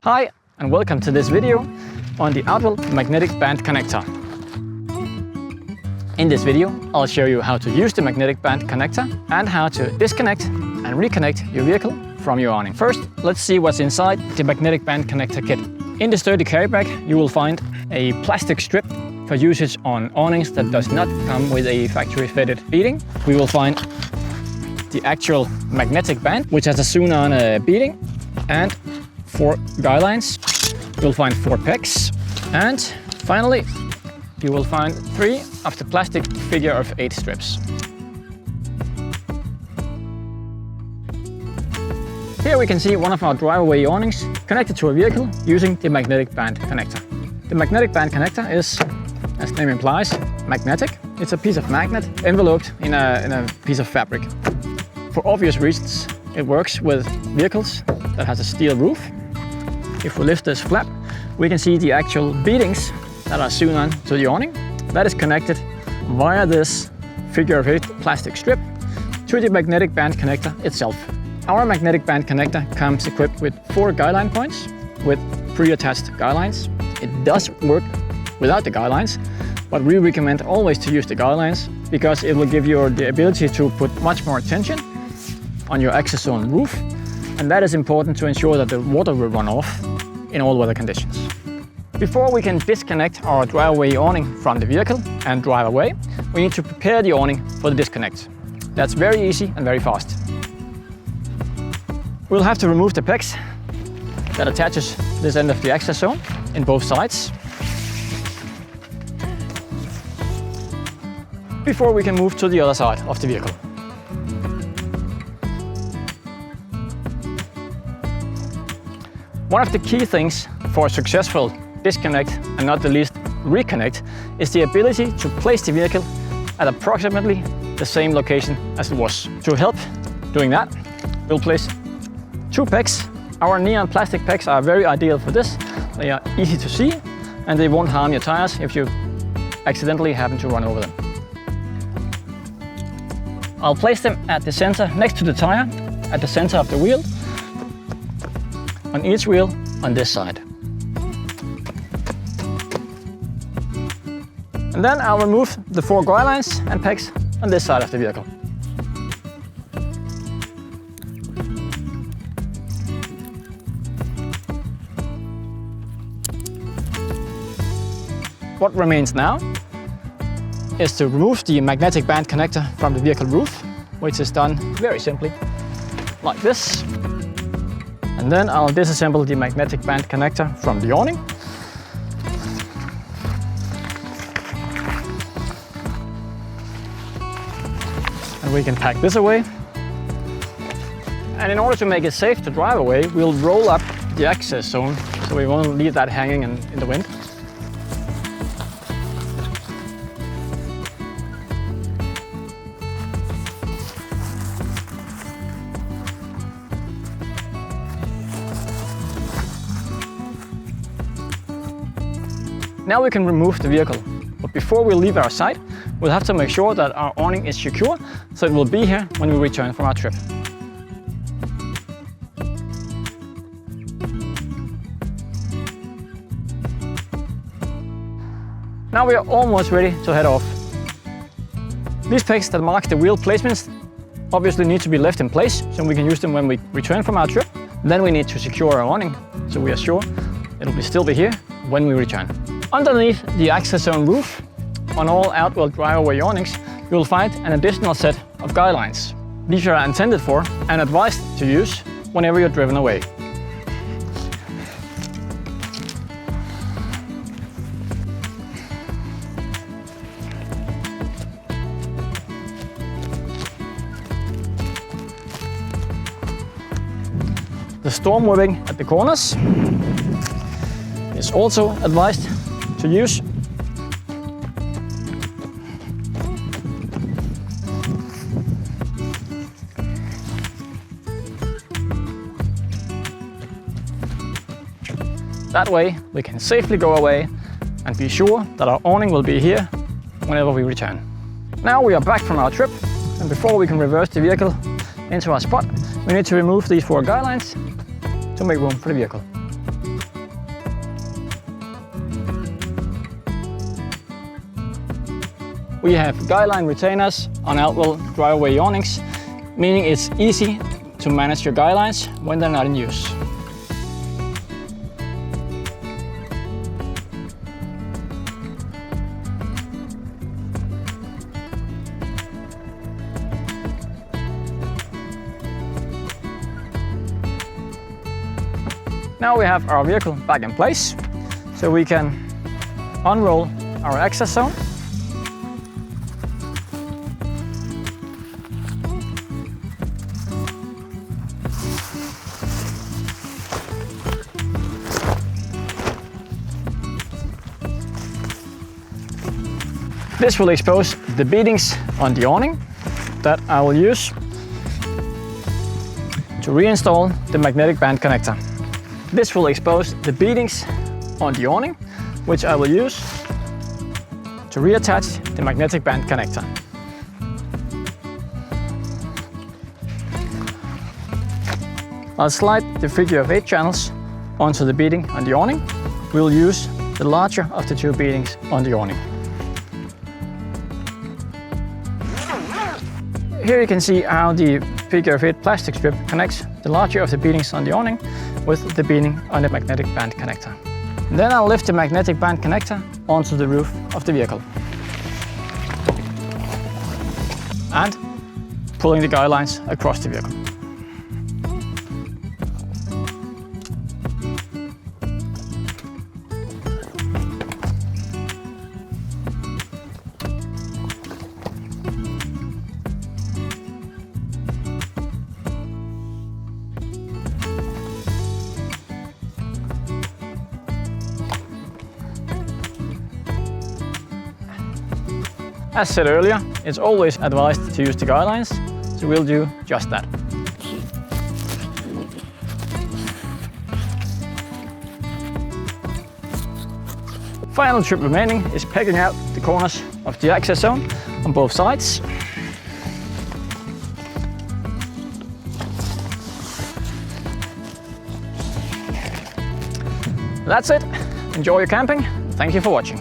Hi and welcome to this video on the Outwell magnetic band connector. In this video I'll show you how to use the magnetic band connector and how to disconnect and reconnect your vehicle from your awning. First, let's see what's inside the magnetic band connector kit. In the sturdy carry bag you will find a plastic strip for usage on awnings that does not come with a factory fitted beading. We will find the actual magnetic band, which has a sewn-on beading, and 4 guy lines. You'll find 4 pegs, and finally you will find 3 of the plastic figure of 8 strips. Here we can see one of our drive-away awnings connected to a vehicle using the magnetic band connector. The magnetic band connector is, as the name implies, magnetic. It's a piece of magnet enveloped in a piece of fabric. For obvious reasons, it works with vehicles that has a steel roof. If we lift this flap, we can see the actual beadings that are sewn on to the awning. That is connected via this figure of 8 plastic strip to the magnetic band connector itself. Our magnetic band connector comes equipped with 4 guy line points with pre-attached guy lines. It does work without the guy lines, but we recommend always to use the guy lines because it will give you the ability to put much more tension on your access zone roof, and that is important to ensure that the water will run off in all weather conditions. Before we can disconnect our drive-away awning from the vehicle and drive away, we need to prepare the awning for the disconnect. That's very easy and very fast. We'll have to remove the pegs that attaches this end of the access zone in both sides before we can move to the other side of the vehicle. One of the key things for a successful disconnect, and not the least reconnect, is the ability to place the vehicle at approximately the same location as it was. To help doing that, we'll place 2 pegs. Our neon plastic pegs are very ideal for this. They are easy to see and they won't harm your tires if you accidentally happen to run over them. I'll place them at the center next to the tire, at the center of the wheel, on each wheel on this side. And then I'll remove the 4 guy lines and pegs on this side of the vehicle. What remains now is to remove the magnetic band connector from the vehicle roof, which is done very simply, like this. And then I'll disassemble the magnetic band connector from the awning. And we can pack this away. And in order to make it safe to drive away, we'll roll up the access zone so we won't leave that hanging in the wind. Now we can remove the vehicle, but before we leave our site, we'll have to make sure that our awning is secure, so it will be here when we return from our trip. Now we are almost ready to head off. These pegs that mark the wheel placements obviously need to be left in place so we can use them when we return from our trip. Then we need to secure our awning so we are sure it'll still be here when we return. Underneath the access zone roof, on all Outwell drive-away awnings, you will find an additional set of guy lines. These are intended for and advised to use whenever you're driven away. The storm webbing at the corners is also advised to use. That way we can safely go away and be sure that our awning will be here whenever we return. Now we are back from our trip, and before we can reverse the vehicle into our spot, we need to remove these 4 guy lines to make room for the vehicle. we have guideline retainers on Outwell driveway awnings, meaning it's easy to manage your guidelines when they're not in use. Now we have our vehicle back in place, so we can unroll our access zone. This will expose the beadings on the awning that I will use to reinstall the magnetic band connector. This will expose the beadings on the awning, which I will use to reattach the magnetic band connector. I'll slide the figure of 8 channels onto the beading on the awning. We'll use the larger of the 2 beadings on the awning. Here you can see how the figure of 8 plastic strip connects the larger of the beadings on the awning with the beading on the magnetic band connector. Then I'll lift the magnetic band connector onto the roof of the vehicle. And pulling the guide lines across the vehicle. As said earlier, it's always advised to use the guidelines, so we'll do just that. Final trip remaining is pegging out the corners of the access zone on both sides. That's it. Enjoy your camping. Thank you for watching.